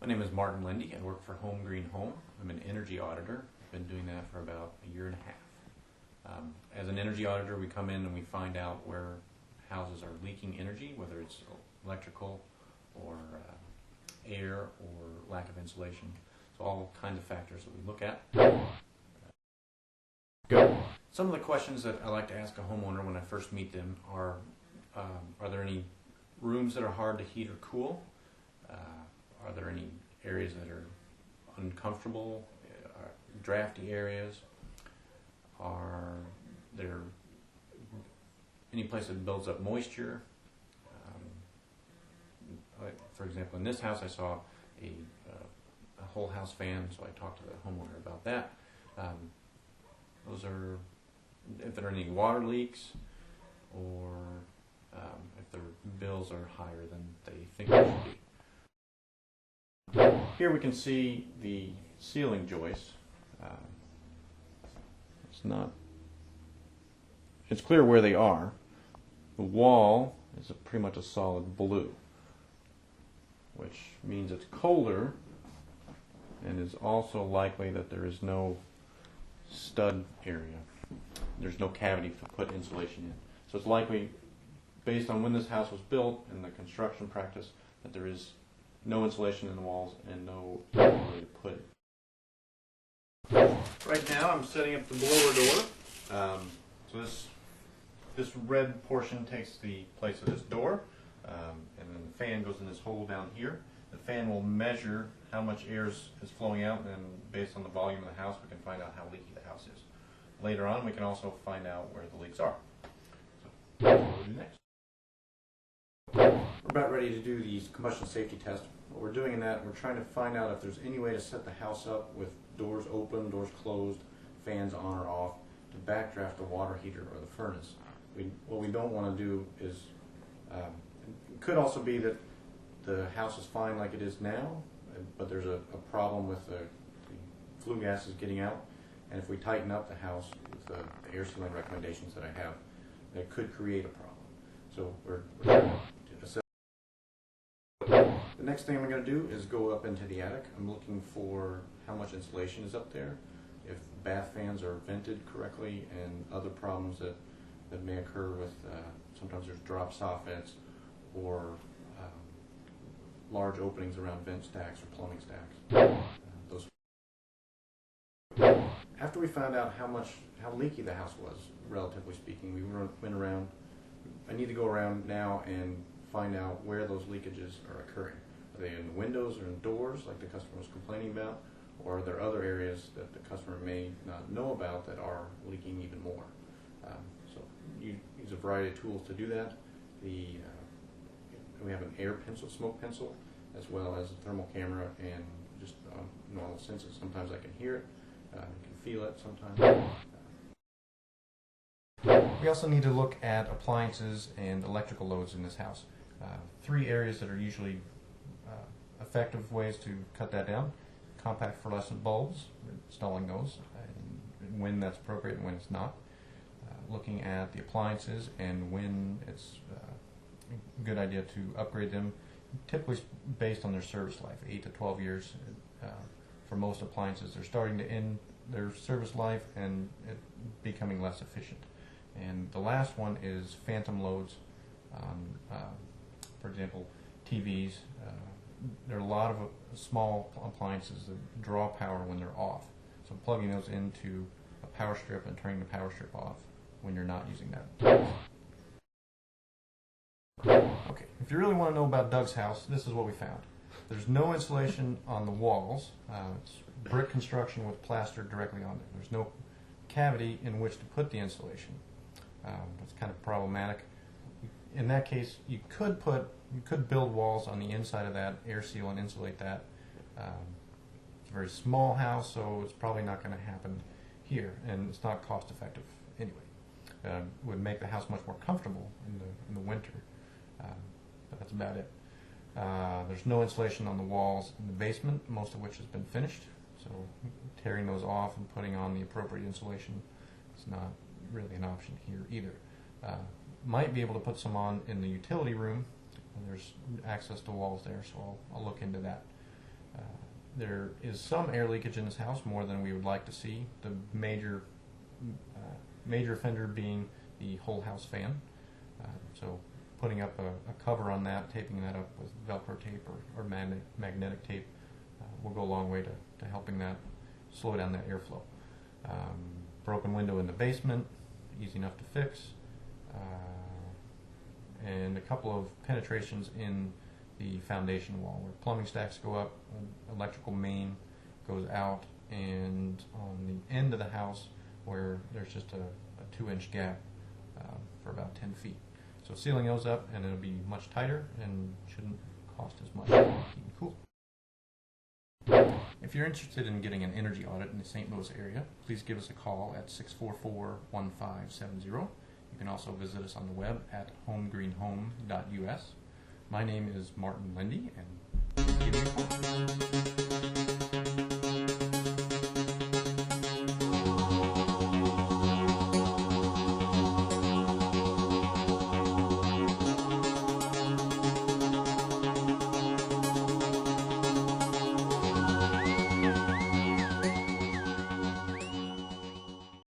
name is Martin Lindy. I work for Home Green Home. I'm an energy auditor. I've been doing that for about a year and a half. As an energy auditor, we come in and we find out where houses are leaking energy, whether it's electrical or air or lack of insulation. So all kinds of factors that we look at. Some of the questions that I like to ask a homeowner when I first meet them are there any rooms that are hard to heat or cool? Are there any areas that are uncomfortable, drafty areas? Are there any place that builds up moisture? For example, in this house I saw a whole house fan, so I talked to the homeowner about that. Those are, if there are any water leaks, or if their bills are higher than they think they should be. Here we can see the ceiling joists. It's clear where they are. The wall is pretty much a solid blue, which means it's colder, and is also likely that there is no stud area. There's no cavity to put insulation in. So it's likely, based on when this house was built and the construction practice, that there is no insulation in the walls and no way to put it. Right now I'm setting up the blower door. So this red portion takes the place of this door, and then the fan goes in this hole down here. The fan will measure how much air is flowing out, and based on the volume of the house we can find out how leaky the house is. Later on we can also find out where the leaks are. So what we'll do next. We're about ready to do the combustion safety test. What we're doing in that, we're trying to find out if there's any way to set the house up with doors open, doors closed, fans on or off, to backdraft the water heater or the furnace. What we don't want to do is, it could also be that the house is fine like it is now, but there's a problem with the flue gases getting out, and if we tighten up the house with the air sealing recommendations that I have, that could create a problem. So we're going to assess. The next thing I'm going to do is go up into the attic. I'm looking for how much insulation is up there, if bath fans are vented correctly, and other problems that may occur with, sometimes there's drop soffits or large openings around vent stacks or plumbing stacks. After we found out how leaky the house was, relatively speaking, we went around. I need to go around now and find out where those leakages are occurring. Are they in the windows or in doors, like the customer was complaining about, or are there other areas that the customer may not know about that are leaking even more? So you use a variety of tools to do that. We have an air pencil, smoke pencil, as well as a thermal camera, and just normal senses. Sometimes I can hear it, I can feel it sometimes. We also need to look at appliances and electrical loads in this house. Three areas that are usually effective ways to cut that down: compact fluorescent bulbs, installing those, and when that's appropriate and when it's not. Looking at the appliances and when it's a good idea to upgrade them, typically based on their service life, 8 to 12 years. For most appliances, they're starting to end their service life and it becoming less efficient. And the last one is phantom loads on, for example, TVs. There are a lot of small appliances that draw power when they're off. So plugging those into a power strip and turning the power strip off when you're not using that. Okay, if you really want to know about Doug's house, this is what we found. There's no insulation on the walls. It's brick construction with plaster directly on it. There's no cavity in which to put the insulation. That's kind of problematic. In that case, you could build walls on the inside of that, air seal and insulate that. It's a very small house, so it's probably not going to happen here, and it's not cost effective anyway. It would make the house much more comfortable in the winter, but that's about it. There's no insulation on the walls in the basement, most of which has been finished, so tearing those off and putting on the appropriate insulation is not really an option here either. Might be able to put some on in the utility room, and there's access to walls there, so I'll look into that. There is some air leakage in this house, more than we would like to see. The major offender being the whole house fan. So putting up a cover on that, taping that up with Velcro tape or magnetic tape will go a long way to helping that slow down that airflow. Broken window in the basement, easy enough to fix. And a couple of penetrations in the foundation wall where plumbing stacks go up, electrical main goes out, and on the end of the house where there's just a 2-inch gap for about 10 feet. So sealing those up, and it'll be much tighter and shouldn't cost as much. Heat and cool. If you're interested in getting an energy audit in the St. Louis area, please give us a call at 644-1570. You can also visit us on the web at homegreenhome.us. My name is Martin Lindy, and give me a call.